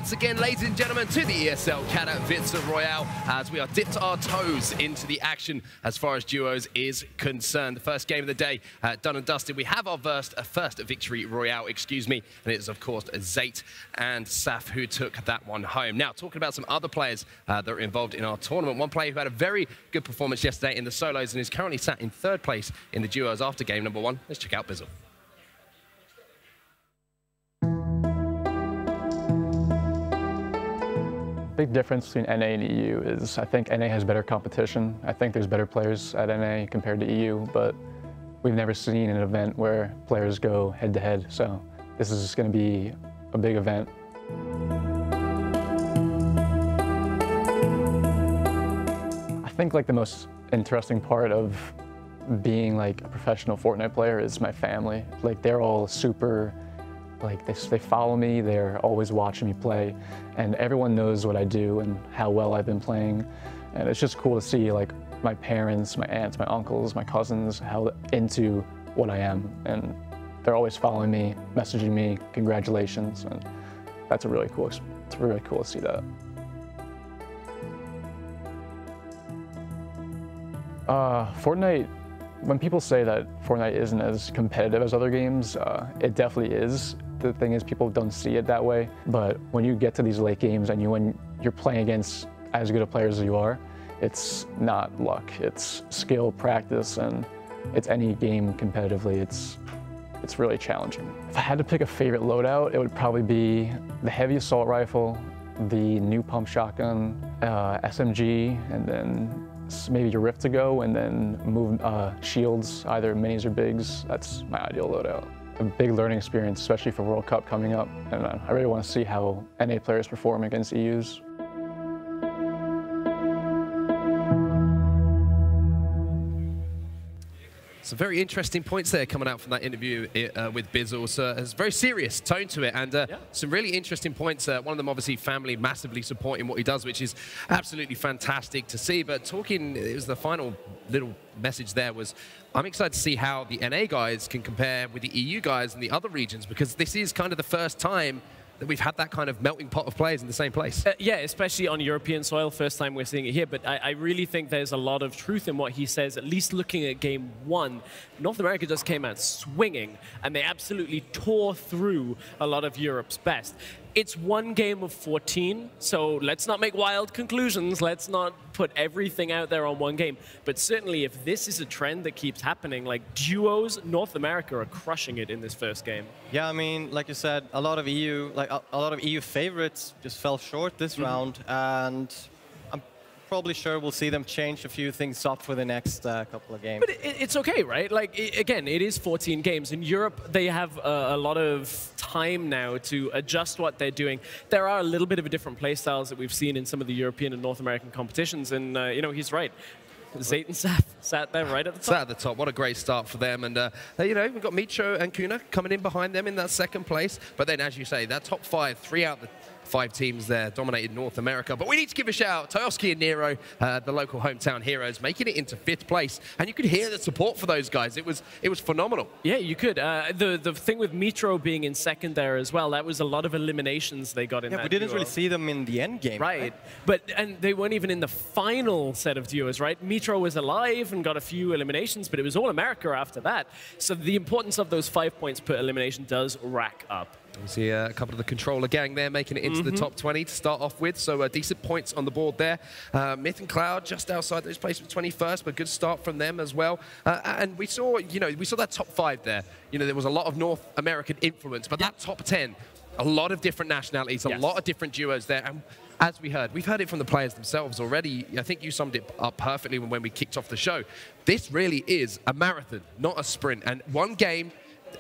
once again, ladies and gentlemen, to the ESL Katowice Royale as we are dipped our toes into the action as far as duos is concerned. The first game of the day, done and dusted. We have our first victory royale, excuse me, and it is, of course, Zate and Saf who took that one home. Now, talking about some other players that are involved in our tournament. One player who had a very good performance yesterday in the solos and is currently sat in third place in the duos after game number 1. Let's check out Bizzle. Big difference between NA and EU is I think NA has better competition. I think there's better players at NA compared to EU, but we've never seen an event where players go head-to-head, so this is just going to be a big event. I think like the most interesting part of being like a professional Fortnite player is my family. Like they're all super, like they follow me, they're always watching me play, and everyone knows what I do and how well I've been playing. And it's just cool to see like my parents, my aunts, my uncles, my cousins, how into what I am. And they're always following me, messaging me, congratulations. And that's really cool. It's really cool to see that. Fortnite, when people say that Fortnite isn't as competitive as other games, it definitely is. The thing is, people don't see it that way. But when you get to these late games and when you're playing against as good of players as you are, it's not luck. It's skill, practice, and it's any game competitively. It's really challenging. If I had to pick a favorite loadout, it would probably be the heavy assault rifle, the new pump shotgun, SMG, and then maybe your Rift to go, and then move shields, either minis or bigs. That's my ideal loadout. A big learning experience, especially for World Cup coming up, and I really want to see how NA players perform against EUs. Some very interesting points there coming out from that interview with Bizzle. So there's a very serious tone to it, and some really interesting points. One of them, obviously, family massively supporting what he does, which is absolutely fantastic to see. But talking, it was the final little message there was, I'm excited to see how the NA guys can compare with the EU guys in the other regions, because this is kind of the first time that we've had that kind of melting pot of players in the same place. Yeah, especially on European soil, first time we're seeing it here. But I really think there's a lot of truth in what he says, at least looking at game 1. North America just came out swinging, and they absolutely tore through a lot of Europe's best. It's one game of 14, so let's not make wild conclusions. Let's not put everything out there on one game. But certainly, if this is a trend that keeps happening, like duos, North America are crushing it in this first game. Yeah, I mean, like you said, a lot of EU favorites just fell short this round, and I'm probably sure we'll see them change a few things up for the next couple of games. But it's okay, right? Like, again, it is 14 games. In Europe, they have a lot of time now to adjust what they're doing. There are a little bit of a different play styles that we've seen in some of the European and North American competitions, and, you know, he's right. Zate and Saf sat there right at the top. Sat at the top. What a great start for them. And, you know, we've got Mitro and Kuna coming in behind them in that second place. But then, as you say, that top 5, 3 out of the 5 teams there dominated North America. But we need to give a shout out to Toyoski and Nero, the local hometown heroes, making it into 5th place. And you could hear the support for those guys. It was phenomenal. Yeah, you could. The thing with Mitro being in 2nd there as well, that was a lot of eliminations they got in that we didn't duo. really see them in the end game. Right. And they weren't even in the final set of duos, right? Mitro was alive and got a few eliminations, but it was all America after that. So the importance of those 5 points per elimination does rack up. We see a couple of the controller gang there making it into the top 20 to start off with, so decent points on the board there. Myth and Cloud just outside those places, 21st, but good start from them as well. And we saw, you know, that top 5 there. You know, there was a lot of North American influence, but that top 10, a lot of different nationalities, a lot of different duos there. And as we've heard it from the players themselves already. I think you summed it up perfectly when we kicked off the show. This really is a marathon, not a sprint. And one game,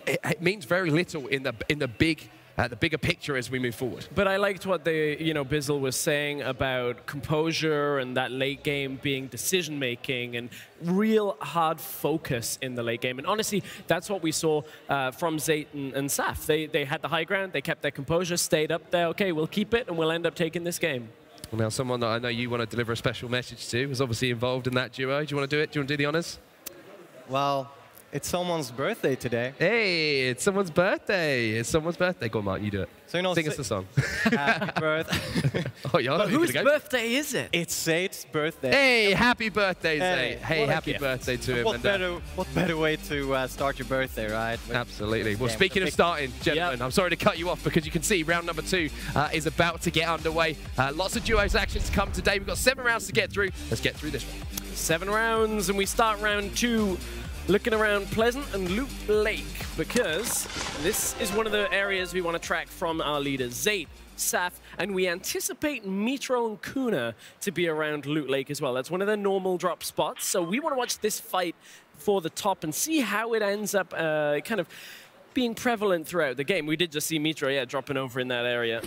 it means very little in the bigger picture as we move forward. But I liked what Bizzle was saying about composure and that late game being decision making and real hard focus in the late game. And honestly, that's what we saw from Zate and Saf. They had the high ground, they kept their composure, stayed up there. Okay, we'll keep it, and we'll end up taking this game. Well, now someone that I know you want to deliver a special message to was obviously involved in that duo. Do you want to do it? Do you want to do the honors? Well, It's someone's birthday today. Hey, it's someone's birthday. It's someone's birthday. Go on, Mark, you do it. So, you know, sing us the song. Happy birthday. Oh, yeah. But whose birthday is it? It's Zaid's birthday. Hey, happy birthday, Zaid. Hey, what a happy gift. birthday to him. What better way to start your birthday, right? Absolutely. Well, game. speaking of starting, gentlemen, I'm sorry to cut you off because you can see round number 2 is about to get underway. Lots of duos action to come today. We've got 7 rounds to get through. Let's get through this one. 7 rounds, and we start round 2 looking around Pleasant and Loot Lake, because this is one of the areas we want to track from our leaders, Zaid, Saf, and we anticipate Metro and Kuna to be around Loot Lake as well. That's one of their normal drop spots, so we want to watch this fight for the top and see how it ends up kind of being prevalent throughout the game. We did just see Metro, dropping over in that area.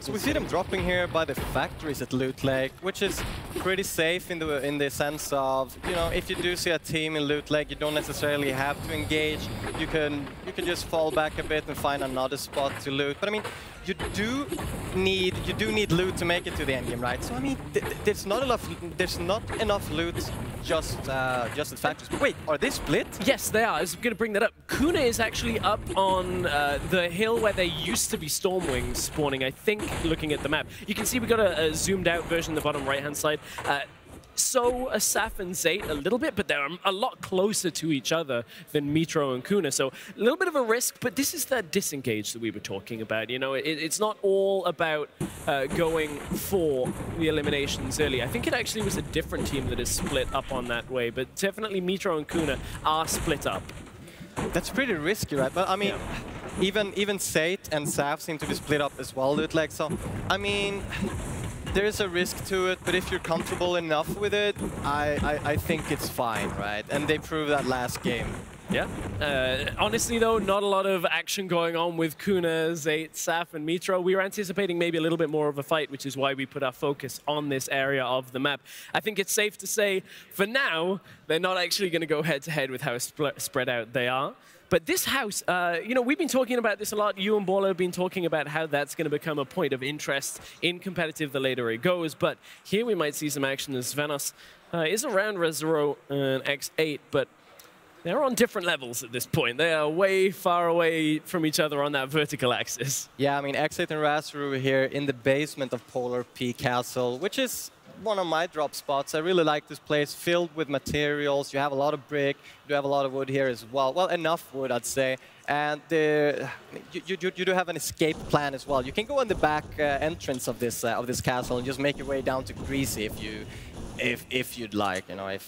So we see them dropping here by the factories at Loot Lake, which is pretty safe in the sense of, you know, if you do see a team in Loot Lake, you don't necessarily have to engage. You can just fall back a bit and find another spot to loot. But I mean, you do need loot to make it to the end game, right? So I mean, there's not enough loot just at factories. Wait, are they split? Yes, they are. I was going to bring that up. Kuna is actually up on the hill where there used to be Stormwings spawning, I think, looking at the map. You can see we got a zoomed out version on the bottom right-hand side. So Saf and Zaid a little bit, but they're a lot closer to each other than Metro and Kuna. So a little bit of a risk, but this is that disengage that we were talking about. You know, it's not all about going for the eliminations early. I think it actually was a different team that is split up on that way, but definitely Metro and Kuna are split up. That's pretty risky, right? But I mean, even Zaid and Saf seem to be split up as well, Loot Lake. So I mean, there is a risk to it, but if you're comfortable enough with it, I think it's fine, right? And they proved that last game. Yeah. Honestly, though, not a lot of action going on with Kuna, Zaid, Saf, and Metro. We were anticipating maybe a little bit more of a fight, which is why we put our focus on this area of the map. I think it's safe to say, for now, they're not actually going to go head-to-head with how spread out they are. But this house, you know, we've been talking about this a lot. You and Baller have been talking about how that's going to become a point of interest in competitive the later it goes. But here we might see some action as Venos is around Rezero and X8, but they're on different levels at this point. They are way far away from each other on that vertical axis. Yeah, I mean, X8 and Razaru here in the basement of Polar Peak Castle, which is one of my drop spots. I really like this place, filled with materials. You have a lot of brick. You have a lot of wood here as well. Well, enough wood, I'd say. And you do have an escape plan as well. You can go in the back entrance of this castle and just make your way down to Greasy if you'd like, you know,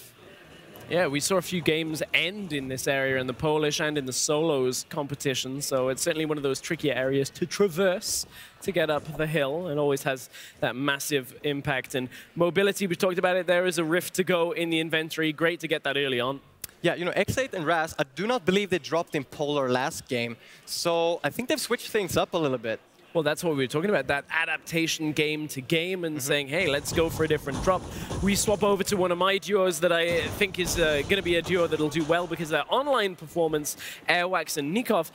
Yeah, we saw a few games end in this area in the Polish and in the solos competition, so it's certainly one of those trickier areas to traverse to get up the hill, and always has that massive impact and mobility. We talked about it. There is a rift to go in the inventory. Great to get that early on. Yeah, you know, X8 and Raz, I do not believe they dropped in Polar last game, so I think they've switched things up a little bit. Well, that's what we were talking about, that adaptation game to game and saying, hey, let's go for a different drop. We swap over to one of my duos that I think is going to be a duo that'll do well because their online performance, Airwax and Nikov,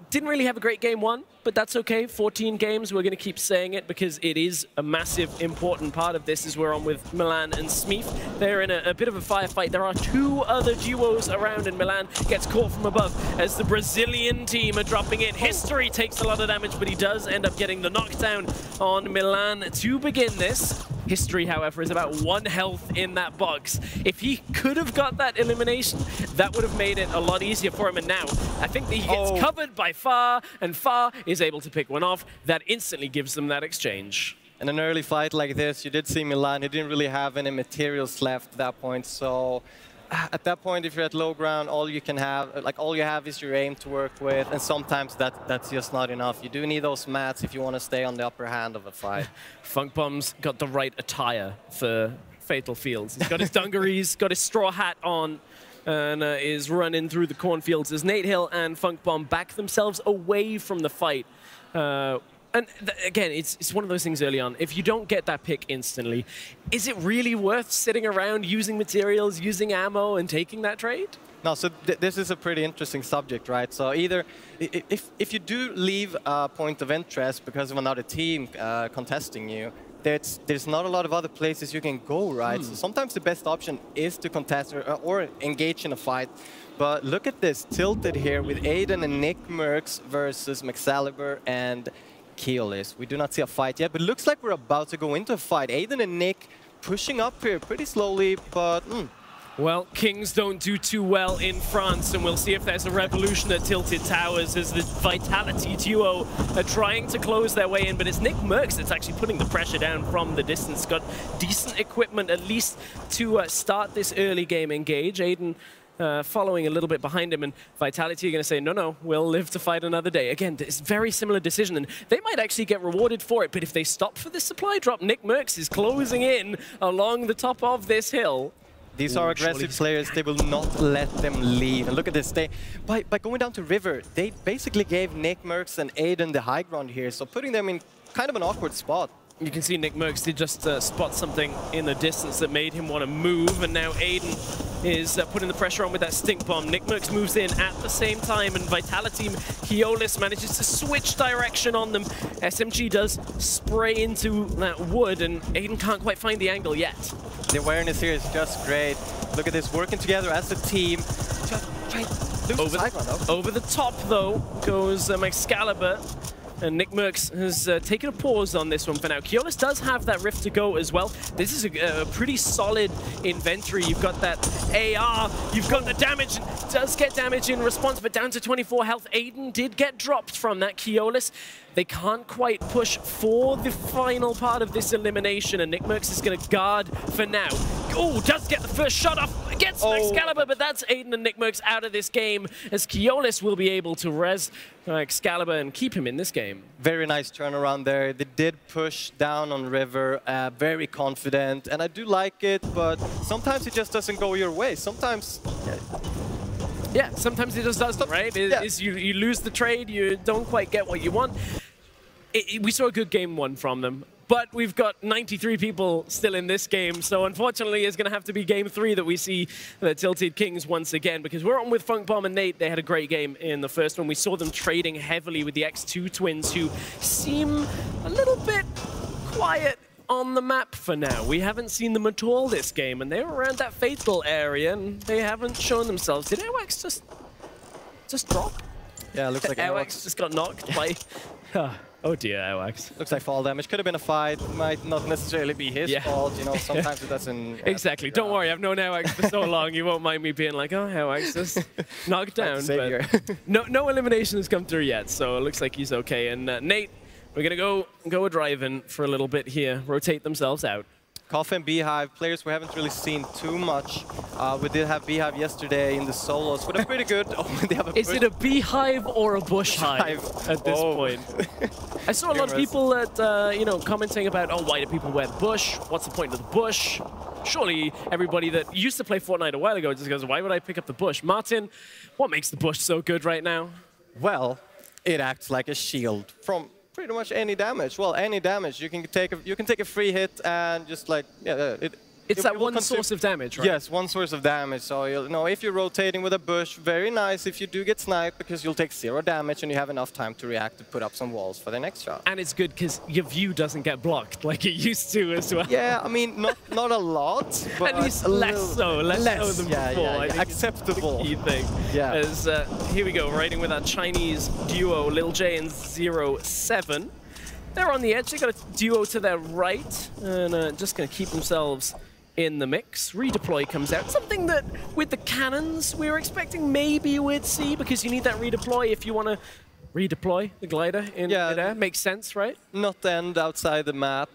didn't really have a great game one, but that's okay. 14 games, we're going to keep saying it because it is a massive, important part of this as we're on with Milan and Smeef. They're in a bit of a firefight. There are 2 other duos around, and Milan gets caught from above as the Brazilian team are dropping in. History takes a lot of damage, but he does end up getting the knockdown on Milan to begin this. History, however, is about 1 health in that box. If he could have got that elimination, that would have made it a lot easier for him. And now, I think that he gets covered by Far, and Far is able to pick one off. That instantly gives them that exchange. In an early fight like this, you did see Milan. He didn't really have any materials left at that point. So at that point, if you're at low ground, all you have is your aim to work with. And sometimes that's just not enough. You do need those mats if you want to stay on the upper hand of a fight. Funkbomb's got the right attire for Fatal Fields. He's got his dungarees, got his straw hat on, and is running through the cornfields as Nate Hill and Funkbomb back themselves away from the fight. And again, it's one of those things early on. If you don't get that pick instantly, is it really worth sitting around using materials, using ammo, and taking that trade? No, so this is a pretty interesting subject, right? So either, if you do leave a point of interest because of another team contesting you, there's not a lot of other places you can go, right? So sometimes the best option is to contest or engage in a fight. But look at this, tilted here with Aiden and Nick Mercs versus McSaliber and Keolis. We do not see a fight yet, but looks like we're about to go into a fight. Aiden and Nick pushing up here pretty slowly, but... Well, Kings don't do too well in France, and we'll see if there's a revolution at Tilted Towers as the Vitality duo are trying to close their way in, but it's Nick Mercs that's actually putting the pressure down from the distance. Got decent equipment, at least, to start this early game engage. Aiden following a little bit behind him, and Vitality are going to say, no, we'll live to fight another day. Again, it's a very similar decision, and they might actually get rewarded for it, but if they stop for this supply drop, Nick Mercs is closing in along the top of this hill. These are aggressive players, they will not let them leave. And look at this, by going down to River, they basically gave Nick Mercs and Aiden the high ground here, so putting them in kind of an awkward spot. You can see Nick Mercs did just spot something in the distance that made him want to move, and now Aiden is putting the pressure on with that stink bomb. Nick Mercs moves in at the same time, and Vitality Keolis manages to switch direction on them. SMG does spray into that wood, and Aiden can't quite find the angle yet. The awareness here is just great. Look at this, working together as a team. Just try to lose the side run, though. Over the top, though, goes McScalibur. And Nick Mercs has taken a pause on this one for now. Keolis does have that Rift to go as well. This is a pretty solid inventory. You've got that AR, you've got the damage, does get damage in response, but down to 24 health. Aiden did get dropped from that Keolis. They can't quite push for the final part of this elimination, and Nick Mercs is going to guard for now. Oh, does get the first shot off against Excalibur, but that's Aiden and Nick Mercs out of this game, as Keolis will be able to res Excalibur and keep him in this game. Very nice turnaround there. They did push down on River, very confident, and I do like it, but sometimes it just doesn't go your way. Sometimes... Yeah, sometimes it just doesn't, right? You lose the trade, you don't quite get what you want. We saw a good game one from them, but we've got 93 people still in this game, so unfortunately it's going to have to be game 3 that we see the Tilted Kings once again, because we're on with Funk Bomb and Nate. They had a great game in the first one. We saw them trading heavily with the X2 twins, who seem a little bit quiet on the map for now. We haven't seen them at all this game, and they were around that fatal area, and they haven't shown themselves. Did Airwax just drop? Yeah, it looks like Airwax just got knocked by... Oh dear, Airwax. Looks like fall damage. Could have been a fight. Might not necessarily be his fault. You know, sometimes it doesn't... Exactly. Don't worry, I've known Airwax for so long. You won't mind me being like, oh, Airwax just knocked down. But no elimination has come through yet, so it looks like he's okay. And Nate, we're going to go a drive-in for a little bit here, rotate themselves out. Coffee and Beehive, players we haven't really seen too much. We did have Beehive yesterday in the solos, but they're pretty good. They have Is it a beehive or a bush hive at this point? I saw a lot of people that, commenting about, why do people wear the bush? What's the point of the bush? Surely everybody that used to play Fortnite a while ago just goes, why would I pick up the bush? Martin, what makes the bush so good right now? Well, it acts like a shield from pretty much any damage. Well, any damage. You can take a free hit and just like, it's that one source of damage, right? Yes, one source of damage. So, if you're rotating with a bush, very nice if you do get sniped, because you'll take 0 damage and you have enough time to react to put up some walls for the next shot. And it's good because your view doesn't get blocked like it used to as well. Yeah, I mean, not a lot, but at least less so than before. Yeah. I think acceptable. Key thing. Yeah. As, here we go, riding with our Chinese duo, Lil J and 07. They're on the edge. They got a duo to their right, and just going to keep themselves in the mix. Redeploy comes out. Something that, with the cannons, we were expecting maybe we'd see, because you need that redeploy if you want to redeploy the glider in midair. Makes sense, right? Not end outside the map,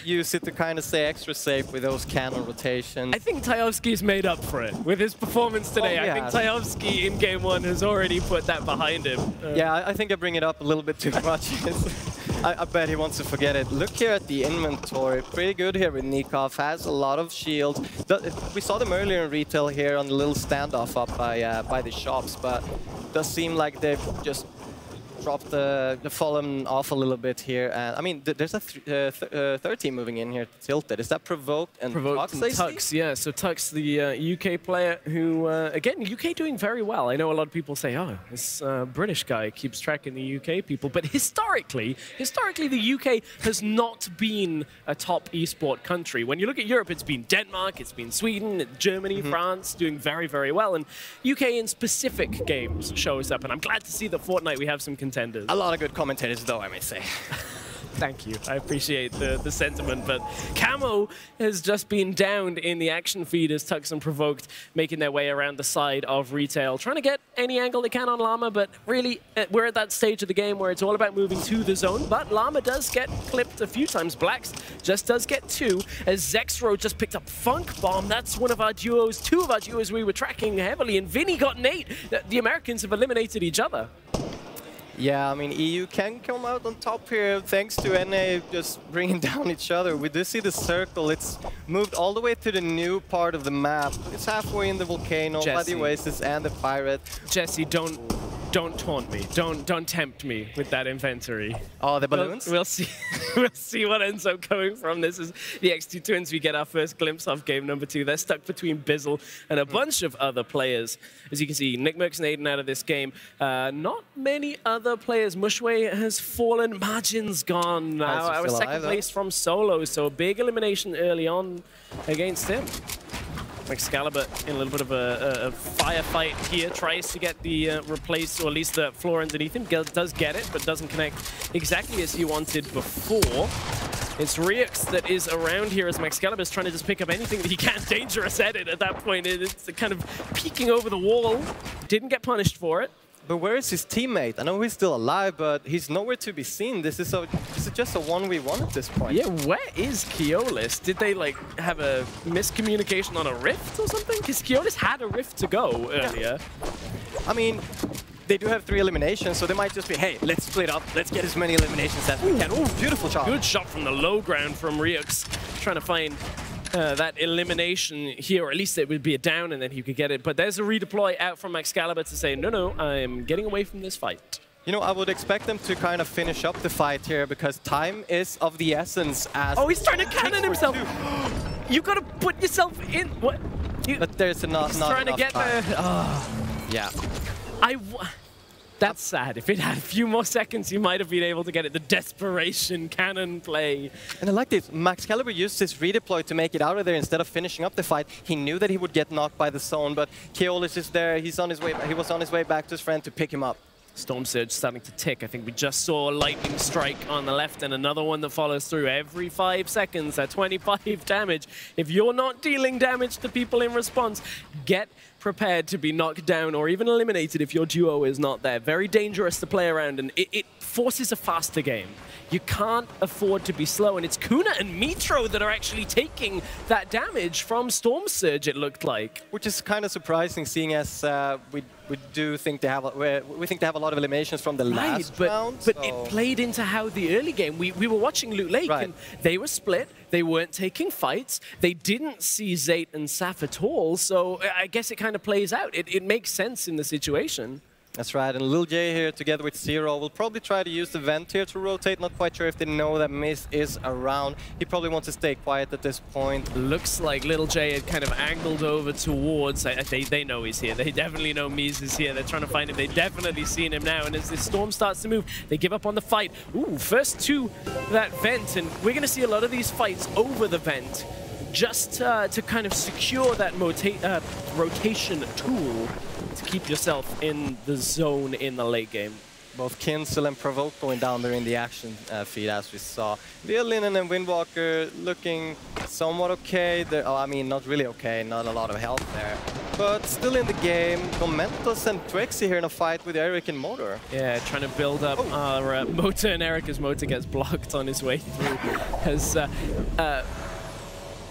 Use it to kind of stay extra safe with those cannon rotations. I think Tajovsky's made up for it with his performance today. I think Tajovsky in game 1 has already put that behind him. Yeah, I think I bring it up a little bit too much. I bet he wants to forget it. Look here at the inventory. Pretty good here with Nikov. Has a lot of shields. We saw them earlier in retail here on the little standoff up by the shops, but it does seem like they've just dropped fallen off a little bit here. And I mean, there's a third team moving in here, Tilted. Is that Provoked and Tux? Yeah, so Tux, the UK player who, again, UK doing very well. I know a lot of people say, oh, this British guy keeps tracking the UK people. But historically, the UK has not been a top esport country. When you look at Europe, it's been Denmark, it's been Sweden, Germany, France, doing very, very well. And UK in specific games shows up. And I'm glad to see that Fortnite, we have some contenders. A lot of good commentators, though, I may say. Thank you. I appreciate the sentiment, but Camo has just been downed in the action feed as Tux and Provoked making their way around the side of Retail, trying to get any angle they can on Llama, but really we're at that stage of the game where it's all about moving to the zone, but Llama does get clipped a few times. Blacks just does get 2, as Zexro just picked up Funk Bomb. That's one of our duos, 2 of our duos we were tracking heavily, and Vinny got an 8. The Americans have eliminated each other. Yeah, I mean, EU can come out on top here thanks to NA just bringing down each other. We do see the circle. It's moved all the way to the new part of the map. It's halfway in the volcano, by the Oasis and the Pirate. Jesse, don't taunt me. Don't tempt me with that inventory. Oh, the balloons? We'll see. We'll see what ends up coming from this. Is the X2 Twins. We get our first glimpse of game number 2. They're stuck between Bizzle and a bunch of other players. As you can see, Nick Merckx and Aiden out of this game. Not many other players. Mushway has fallen. Margin's gone. Our second place from Solo. So a big elimination early on against him. Excalibur in a little bit of a firefight here, tries to get the replace, or at least the floor underneath him. Does get it, but doesn't connect exactly as he wanted before. It's Ryux that is around here as Excalibur is trying to just pick up anything that he can. Dangerous at it at that point. It's kind of peeking over the wall. Didn't get punished for it. But where is his teammate? I know he's still alive, but he's nowhere to be seen. This is just a 1v1 at this point. Yeah, where is Keolis? Did they like have a miscommunication on a rift or something? Because Keolis had a rift to go earlier. Yeah. I mean, they do have 3 eliminations, so they might just be, hey, let's split up. Let's get as many eliminations as we can. Ooh, beautiful shot. Good shot from the low ground from Ryux. Trying to find that elimination here, or at least it would be a down and then he could get it. But there's a redeploy out from Excalibur to say, no, I'm getting away from this fight. You know, I would expect them to kind of finish up the fight here because time is of the essence as... Oh, he's trying to cannon himself! You gotta put yourself in... What? But there's not trying to get time. there. Oh. Yeah. That's sad. If it had a few more seconds, you might have been able to get it. The desperation cannon play. And I like this. Excalibur used his redeploy to make it out of there instead of finishing up the fight. He knew that he would get knocked by the zone, but Keolis is there. He was on his way back to his friend to pick him up. Storm Surge starting to tick. I think we just saw Lightning Strike on the left and another one that follows through every 5 seconds at 25 damage. If you're not dealing damage to people in response, get prepared to be knocked down or even eliminated if your duo is not there. Very dangerous to play around, and it forces a faster game. You can't afford to be slow, and it's Kuna and Mitro that are actually taking that damage from Storm Surge, it looked like. Which is kind of surprising, seeing as we think they have a lot of eliminations from the last round. But it played into how the early game, we were watching Loot Lake, and they were split. They weren't taking fights. They didn't see Zayt and Saf at all, so I guess it kind of plays out. It makes sense in the situation. That's right, and Lil J here together with Zero will probably try to use the vent here to rotate. Not quite sure if they know that Miz is around. He probably wants to stay quiet at this point. Looks like Lil J had kind of angled over towards, they know he's here. They definitely know Miz is here. They're trying to find him. They definitely seen him now, and as this storm starts to move, they give up on the fight. Ooh, first to that vent, and we're going to see a lot of these fights over the vent just to kind of secure that rotation tool to keep yourself in the zone in the late game. Both Kinsel and Provoke going down there in the action feed, as we saw. Violinen and Windwalker looking somewhat okay. I mean, not really okay, not a lot of health there. But still in the game, Momentus and Twixie here in a fight with Eric and Motor. Yeah, trying to build up our Motor and Eric as Motor gets blocked on his way through. As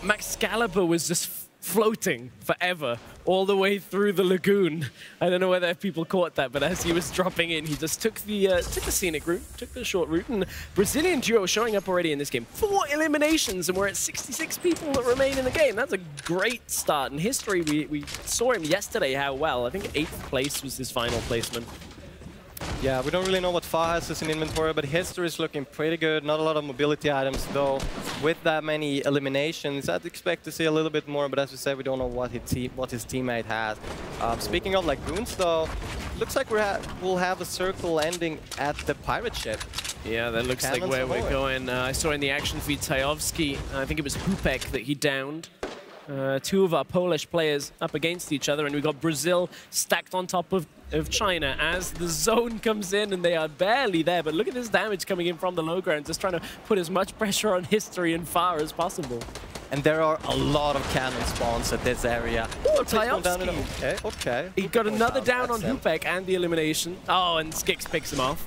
Excalibur was just floating forever all the way through the lagoon. I don't know whether people caught that, but as he was dropping in, he just took the scenic route, took the short route, and Brazilian duo showing up already in this game. 4 eliminations, and we're at 66 people that remain in the game. That's a great start in history. We saw him yesterday how well. I think 8th place was his final placement. Yeah, we don't really know what Fa has as an inventory, but history is looking pretty good. Not a lot of mobility items, though. With that many eliminations, I'd expect to see a little bit more, but as we said, we don't know what his teammate has. Speaking of Lagoons, though, looks like we'll have a circle ending at the pirate ship. Yeah, that looks like where we're going. I saw in the action feed Tajovski, I think it was Hupek that he downed. Two of our Polish players up against each other, and we've got Brazil stacked on top of China as the zone comes in, and they are barely there. But look at this damage coming in from the low ground, just trying to put as much pressure on history and Far as possible. And there are a lot of cannon spawns at this area. Oh, Tajovski. Okay. He got another down on Hupek and the elimination. Oh, and Skix picks him off.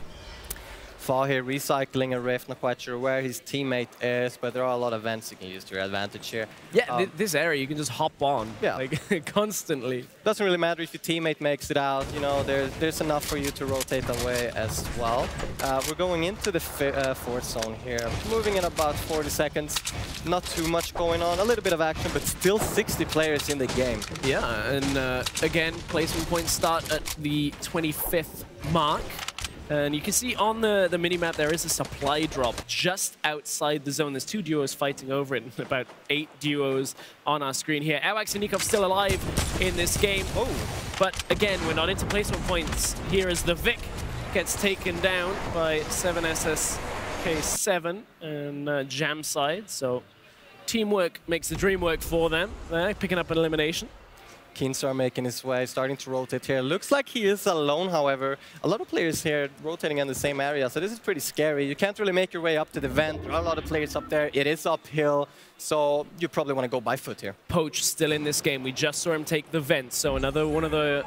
Fa here recycling a rift, not quite sure where his teammate is, but there are a lot of vents you can use to your advantage here. Yeah, this area you can just hop on, like constantly. Doesn't really matter if your teammate makes it out, you know, there's enough for you to rotate away as well. We're going into the fourth zone here, moving in about 40 seconds. Not too much going on, a little bit of action, but still 60 players in the game. Yeah, and again, placement points start at the 25th mark. And you can see on the minimap there is a supply drop just outside the zone. There's two duos fighting over it, about 8 duos on our screen here. Awax and Nikov still alive in this game. Oh, but again, we're not into placement points here as the Vic gets taken down by 7SSK7 and Jam side. So teamwork makes the dream work for them. They're picking up an elimination. Keenstar making his way, starting to rotate here. Looks like he is alone, however. A lot of players here rotating in the same area, so this is pretty scary. You can't really make your way up to the vent. There are a lot of players up there. It is uphill, so you probably want to go by foot here. Poach still in this game. We just saw him take the vent, so another one of the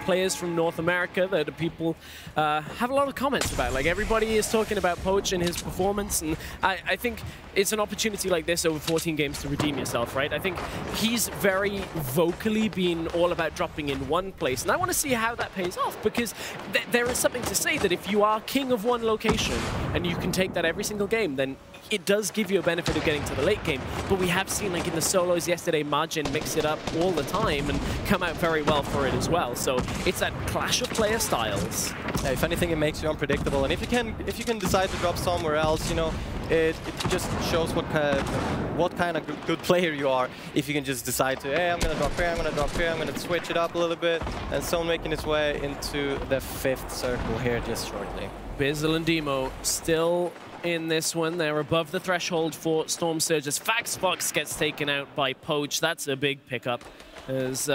players from North America that people have a lot of comments about. Like, everybody is talking about Poach and his performance, and I think it's an opportunity like this over 14 games to redeem yourself, right? I think he's very vocally been all about dropping in one place, and I want to see how that pays off, because there is something to say that if you are king of one location and you can take that every single game, then it does give you a benefit of getting to the late game. But we have seen, like in the solos yesterday, Margin mix it up all the time and come out very well for it as well. So it's that clash of player styles. Yeah, if anything, it makes you unpredictable. And if you can decide to drop somewhere else, you know, it just shows what kind of good player you are. If you can just decide to, hey, I'm gonna drop here, I'm gonna drop here, I'm gonna switch it up a little bit, and Zone making its way into the 5th circle here just shortly. Bizzle and Demo still in this one. They're above the threshold for Storm Surge as Fax Fox gets taken out by Poach. That's a big pickup. There's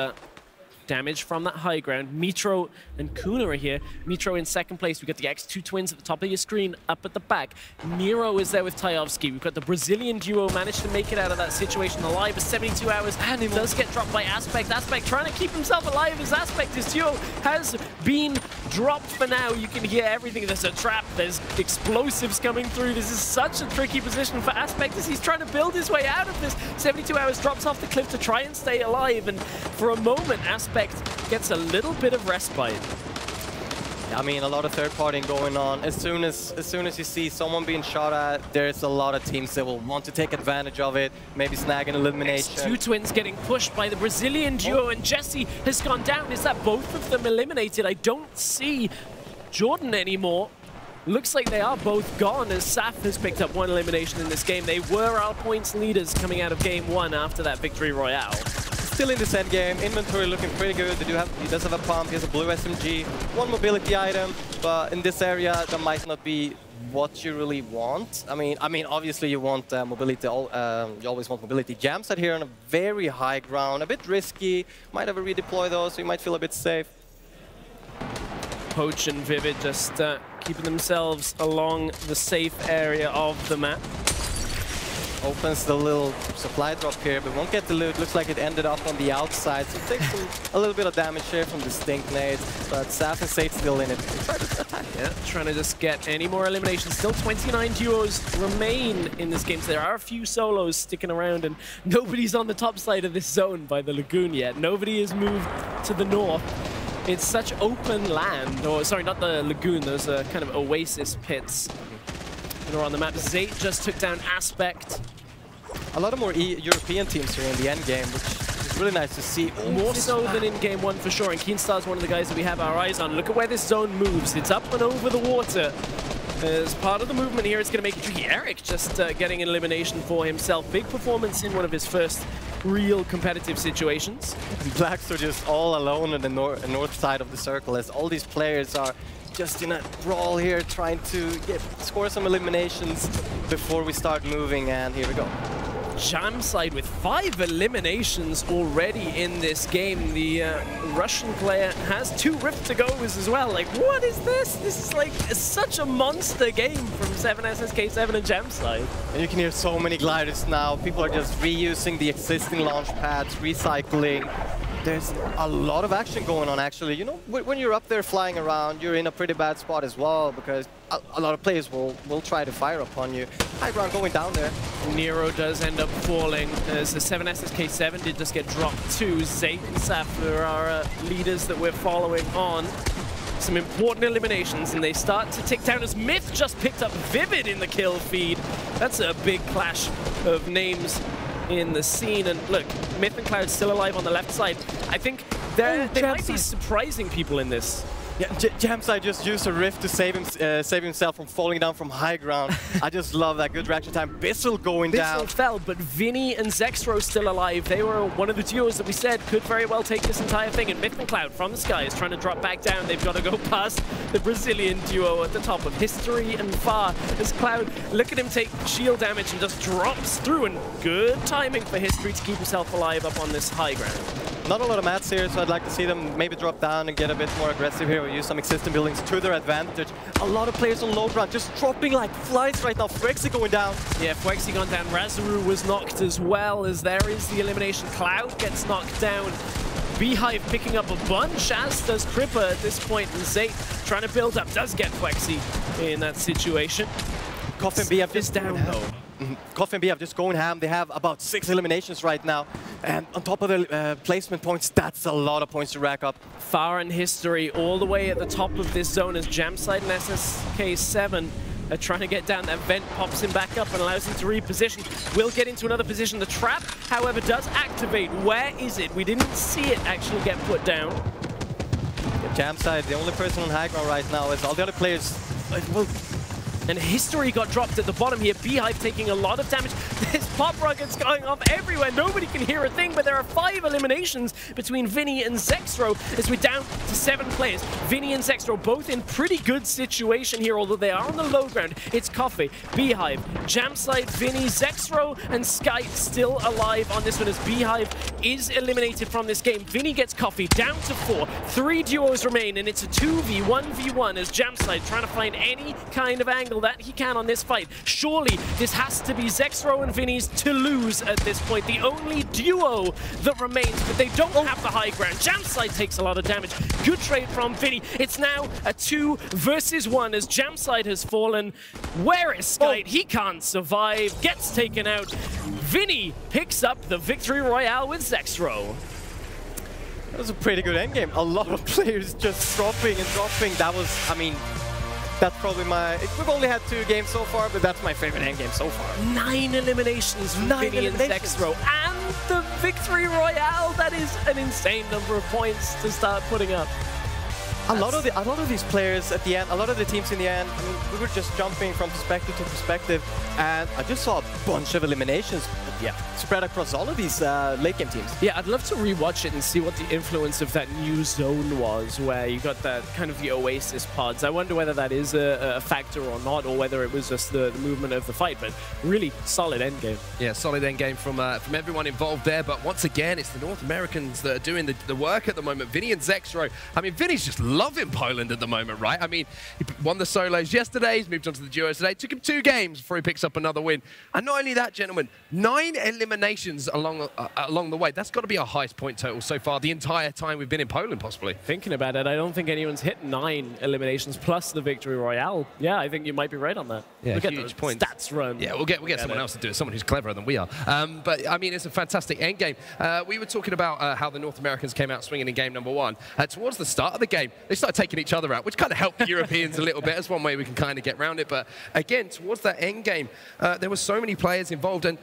damage from that high ground. Mitro and Kuna are here. Mitro in second place. We've got the X2 twins at the top of your screen, up at the back. Nero is there with Tajovski. We've got the Brazilian duo managed to make it out of that situation alive for 72 hours, and he does get dropped by Aspect. Aspect trying to keep himself alive as Aspect. His duo has been dropped for now. You can hear everything. There's a trap. There's explosives coming through. This is such a tricky position for Aspect as he's trying to build his way out of this. 72 hours drops off the cliff to try and stay alive, and for a moment, Aspect gets a little bit of respite. I mean, a lot of third-partying going on. As soon as you see someone being shot at, there's a lot of teams that will want to take advantage of it, maybe snag an elimination. Two twins getting pushed by the Brazilian duo, and Jesse has gone down. Is that both of them eliminated? I don't see Jordan anymore. Looks like they are both gone as Saf has picked up one elimination in this game. They were our points leaders coming out of game 1 after that victory royale. Still in this end game, inventory looking pretty good. He does have a pump, he has a blue SMG, one mobility item, but in this area that might not be what you really want. I mean, obviously you want mobility. You always want mobility. Jam set here on a very high ground, a bit risky. Might have a redeploy though, so you might feel a bit safe. Poach and Vivid just keeping themselves along the safe area of the map. Opens the little supply drop here, but won't get the loot. Looks like it ended up on the outside, so takes a little bit of damage here from the stink nades, but Saf and Sage still in it. Try to attack. Yeah, trying to just get any more eliminations. Still 29 duos remain in this game, so there are a few solos sticking around, and nobody's on the top side of this zone by the Lagoon yet. Nobody has moved to the north. It's such open land, or sorry, not the Lagoon, those kind of oasis pits that are on the map. Zate just took down Aspect. A lot of more European teams here in the end game, which is It's really nice to see. More so than in game 1 for sure, and Keenstar's one of the guys that we have our eyes on. Look at where this zone moves. It's up and over the water. As part of the movement here, it's going to make it Eric just getting an elimination for himself. Big performance in one of his first real competitive situations. Blacks are just all alone on the north side of the circle as all these players are just in a brawl here trying to score some eliminations before we start moving, and here we go. Jamside with 5 eliminations already in this game. The Russian player has 2 Rift to goes as well. Like, what is this? This is like such a monster game from 7SSK7 and Jamside. And you can hear so many gliders now. People are just reusing the existing launch pads, recycling. There's a lot of action going on, actually. You know, when you're up there flying around, you're in a pretty bad spot as well, because a lot of players will try to fire upon you. High ground going down there. Nero does end up falling as the 7SSK7 did just get dropped too. Zayt and Safler are leaders that we're following on. Some important eliminations, and they start to tick down as Myth just picked up Vivid in the kill feed. That's a big clash of names in the scene. And look, Myth and Cloud still alive on the left side. I think they might be surprising people in this. Yeah, Jamside just used a Rift to save himself from falling down from high ground. I just love that good reaction time. Bissell going down. Bissell fell, but Vinny and Zexro still alive. They were one of the duos that we said could very well take this entire thing. And Myth and Cloud from the sky is trying to drop back down. They've got to go past the Brazilian duo at the top of History and Far. As Cloud, look at him take shield damage and just drops through. And good timing for History to keep himself alive up on this high ground. Not a lot of mats here, so I'd like to see them maybe drop down and get a bit more aggressive here. We use some existing buildings to their advantage. A lot of players on low ground just dropping like flies right now. Fwexy going down. Yeah, Fwexy gone down. Razuru was knocked as well, as there is the elimination. Cloud gets knocked down. Beehive picking up a bunch, as does Cripper at this point. And Zayt trying to build up, does get Fwexy in that situation. Coffin B have just down though. Coffin B have just going ham. They have about 6 eliminations right now. And on top of the placement points, that's a lot of points to rack up. Far and History all the way at the top of this zone as Jamside and SSK7 are trying to get down. That vent pops him back up and allows him to reposition. Will get into another position. The trap, however, does activate. Where is it? We didn't see it actually get put down. Jamside, the only person on high ground right now, is all the other players. And History got dropped at the bottom here. Beehive taking a lot of damage. There's pop rockets going off everywhere. Nobody can hear a thing, but there are 5 eliminations between Vinny and Zexro as we're down to 7 players. Vinny and Zexro both in pretty good situation here, although they are on the low ground. It's Coffee, Beehive, Jamside, Vinny, Zexro, and Sky still alive on this one as Beehive is eliminated from this game. Vinny gets Coffee down to 4. 3 duos remain, and it's a 2v1v1 as Jamside trying to find any kind of angle that he can on this fight. Surely this has to be Zexro and Vinny's to lose at this point. The only duo that remains, but they don't have the high ground. Jamside takes a lot of damage. Good trade from Vinny. It's now a 2 versus 1 as Jamside has fallen. Where is Skype? He can't survive. Gets taken out. Vinny picks up the victory royale with Zexro. That was a pretty good endgame. A lot of players just dropping and dropping. That was, I mean, that's probably we've only had 2 games so far, but that's my favorite endgame so far. 9 eliminations from Vinny and Zexro. And the victory royale. That is an insane number of points to start putting up. A lot of these players at the end, a lot of the teams in the end, I mean, we were just jumping from perspective to perspective, and I just saw a bunch of eliminations. Yeah, spread across all of these late game teams. Yeah, I'd love to rewatch it and see what the influence of that new zone was, where you got that kind of the Oasis pods. I wonder whether that is a factor or not, or whether it was just the movement of the fight. But really solid endgame. Yeah, solid endgame from everyone involved there. But once again, it's the North Americans that are doing the work at the moment. Vinny and Zexro. I mean, Vinny's just loving Poland at the moment, right? I mean, he won the solos yesterday. He's moved on to the duos today. Took him 2 games before he picks up another win. And not only that, gentlemen, 9 eliminations along the way. That's got to be our highest point total so far the entire time we've been in Poland, possibly. Thinking about it, I don't think anyone's hit 9 eliminations plus the victory royale. Yeah, I think you might be right on that. Yeah, look huge at those points. Stats run. Yeah, we'll get someone else to do it, someone who's cleverer than we are. But I mean, it's a fantastic endgame. We were talking about how the North Americans came out swinging in game number 1. Towards the start of the game, they started taking each other out, which kind of helped the Europeans a little bit. That's one way we can kind of get around it. But again, towards that end game, there were so many players involved, and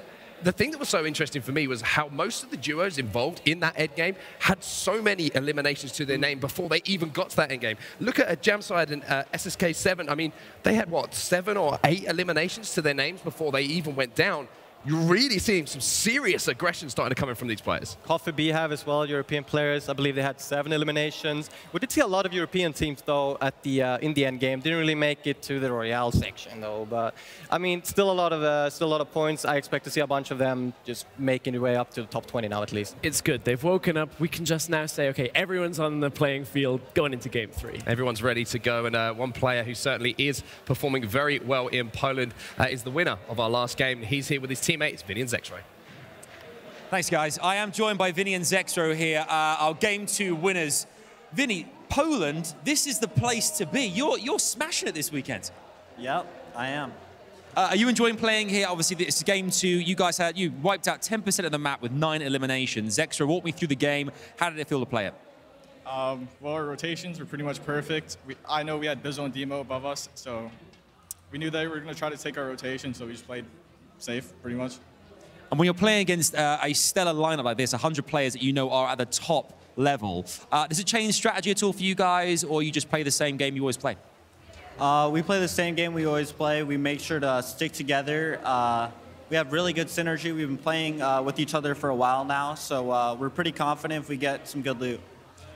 the thing that was so interesting for me was how most of the duos involved in that end game had so many eliminations to their name before they even got to that end game. Look at Jamside and SSK7. I mean, they had, what, 7 or 8 eliminations to their names before they even went down. You're really seeing some serious aggression starting to come in from these players. Coffee B have as well, European players. I believe they had 7 eliminations. We did see a lot of European teams, though, at the in the end game. Didn't really make it to the Royale section, though. But I mean, still a lot of points. I expect to see a bunch of them just making their way up to the top 20 now, at least. It's good. They've woken up. We can just now say, okay, everyone's on the playing field going into Game 3. Everyone's ready to go, and one player who certainly is performing very well in Poland is the winner of our last game. He's here with his teammates, Vinny and Zexro. Thanks, guys. I am joined by Vinny and Zexro here, our Game 2 winners. Vinny, Poland, this is the place to be. You're smashing it this weekend. Yep, I am. Are you enjoying playing here? Obviously, it's Game 2. You wiped out 10% of the map with 9 eliminations. Zexro, walk me through the game. How did it feel to play it? Well, our rotations were pretty much perfect. I know we had Bizzle and Demo above us, so we knew they were going to try to take our rotation, so we just played safe, pretty much. And when you're playing against a stellar lineup like this, 100 players that you know are at the top level, does it change strategy at all for you guys, or you just play the same game you always play? We play the same game we always play. We make sure to stick together. We have really good synergy. We've been playing with each other for a while now, so we're pretty confident if we get some good loot.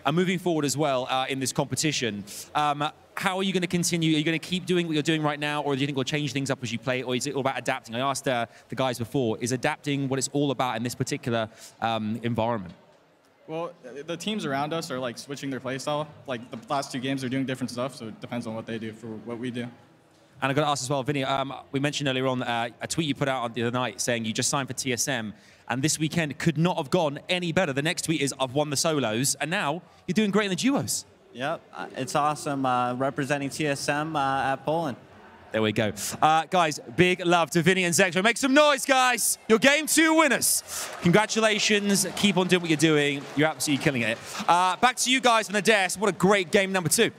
And moving forward as well in this competition, how are you going to continue? Are you going to keep doing what you're doing right now, or do you think we'll change things up as you play, or is it all about adapting? I asked the guys before, is adapting what it's all about in this particular environment? Well, the teams around us are like switching their play style. Like the last 2 games, they're doing different stuff, so it depends on what they do for what we do. And I've got to ask as well, Vinny, we mentioned earlier on a tweet you put out the other night saying you just signed for TSM, and this weekend could not have gone any better. The next tweet is, I've won the solos, and now you're doing great in the duos. Yep, it's awesome representing TSM at Poland. There we go. Guys, big love to Vinny and Zexro. Make some noise, guys. You're Game 2 winners. Congratulations. Keep on doing what you're doing. You're absolutely killing it. Back to you guys on the desk. What a great game number 2.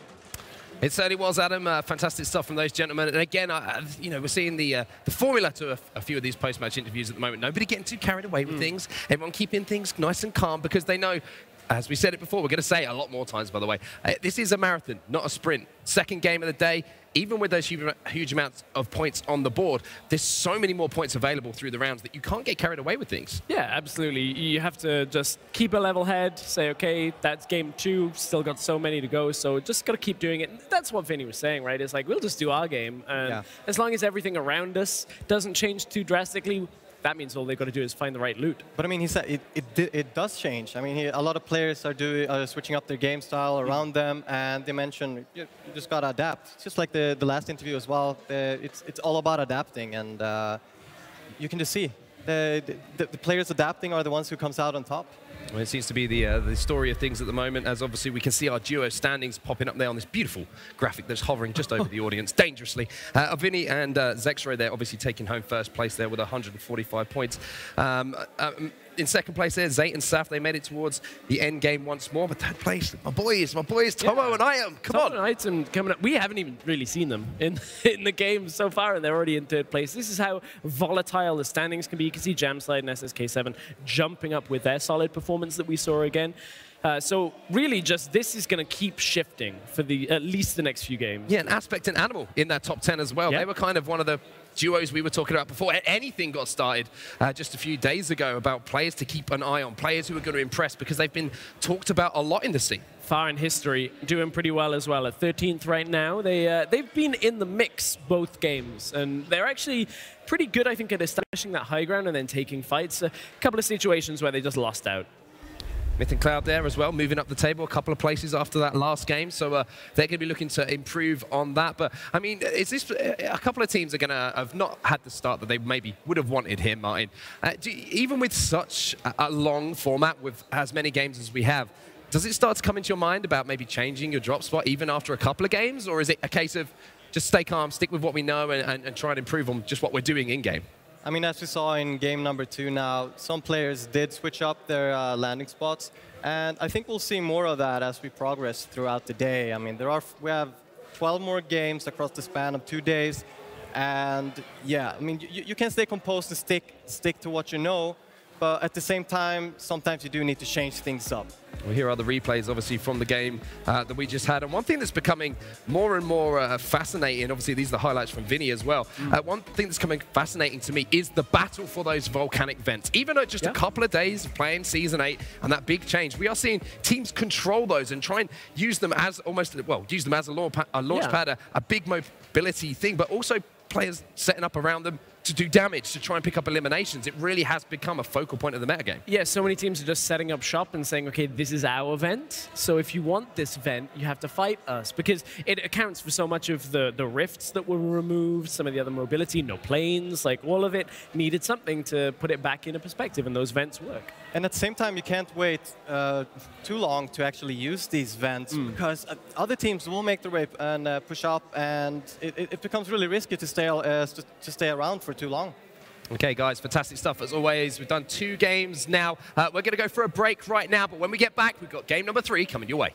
It certainly was, Adam. Fantastic stuff from those gentlemen. And again, you know, we're seeing the formula to a few of these post-match interviews at the moment. Nobody getting too carried away with things. Everyone keeping things nice and calm because they know, as we said it before, we're going to say it a lot more times, by the way, this is a marathon, not a sprint. Second game of the day, even with those huge amounts of points on the board, there's so many more points available through the rounds that you can't get carried away with things. Yeah, absolutely. You have to just keep a level head, say, okay, that's Game 2, still got so many to go, so just got to keep doing it. That's what Vinny was saying, right? It's like, we'll just do our game, and as long as everything around us doesn't change too drastically, that means all they've got to do is find the right loot. But I mean, he said it does change. I mean, a lot of players are switching up their game style around them, and they mentioned you just got to adapt. It's just like the last interview as well. It's all about adapting, and you can just see the players adapting are the ones who comes out on top. Well, it seems to be the story of things at the moment, as obviously we can see our duo standings popping up there on this beautiful graphic that's hovering just over the audience, dangerously. Vinny and Zexro, they're obviously taking home first place there with 145 points. In second place there, Zayt and Saf, they made it towards the end game once more. But third place, my boys, Tomo and Item. Come on. Tomo and Item coming up. We haven't even really seen them in the game so far, and they're already in third place. This is how volatile the standings can be. You can see Jamslide and SSK7 jumping up with their solid performance that we saw again. So really just this is going to keep shifting for at least the next few games. Yeah, and Aspect and Animal in that top 10 as well. Yep. They were kind of one of the duos we were talking about before anything got started just a few days ago about players to keep an eye on, players who are going to impress because they've been talked about a lot in the scene. Far in history, doing pretty well as well. At 13th right now, they've been in the mix both games, and they're actually pretty good, I think, at establishing that high ground and then taking fights. A couple of situations where they just lost out. Myth and Cloud there as well, moving up the table a couple of places after that last game. So they're going to be looking to improve on that. But, I mean, is this a couple of teams are going to have not had the start that they maybe would have wanted here, Martin? Even with such a long format, with as many games as we have, does it start to come into your mind about maybe changing your drop spot even after a couple of games? Or is it a case of just stay calm, stick with what we know, and try and improve on just what we're doing in-game? I mean, as we saw in game number 2 now, some players did switch up their landing spots, and I think we'll see more of that as we progress throughout the day. I mean, we have 12 more games across the span of 2 days, And yeah, I mean, you can stay composed and stick to what you know, but at the same time, sometimes you do need to change things up. Well, here are the replays, obviously, from the game that we just had. And one thing that's becoming more and more fascinating, obviously, these are the highlights from Vinny as well. One thing that's coming fascinating to me is the battle for those volcanic vents. Even though just a couple of days of playing Season 8 and that big change, we are seeing teams control those and try and use them as almost, well, use them as a launch pad, a big mobility thing, but also players setting up around them to do damage, to try and pick up eliminations. It really has become a focal point of the metagame. Yeah, so many teams are just setting up shop and saying, okay, this is our event, so if you want this event, you have to fight us, because it accounts for so much of the rifts that were removed, some of the other mobility, no planes, like all of it needed something to put it back into perspective, and those vents work. And at the same time, you can't wait too long to actually use these vents, because other teams will make their way and push up, and it becomes really risky to stay around for too long. Okay, guys, fantastic stuff as always. We've done 2 games now. We're going to go for a break right now, but when we get back, we've got game number 3 coming your way.